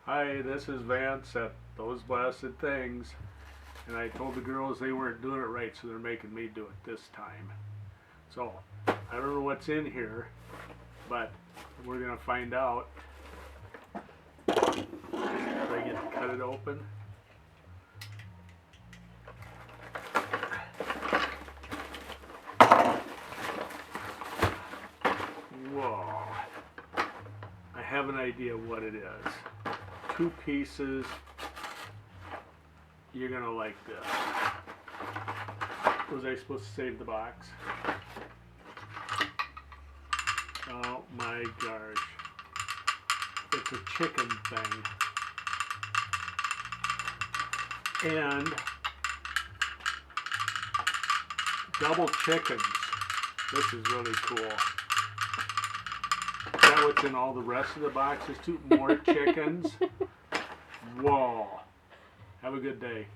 Hi, this is Vance at Those Blasted Things. And I told the girls they weren't doing it right, so they're making me do it this time. So, I don't know what's in here, but we're going to find out. Do I get to cut it open? Whoa. I have an idea what it is. 2 pieces. You're gonna like this. Was I supposed to save the box? Oh my gosh. It's a chicken thing. And double chickens. This is really cool. Is that what's in all the rest of the boxes too? More chickens? Whoa. Have a good day.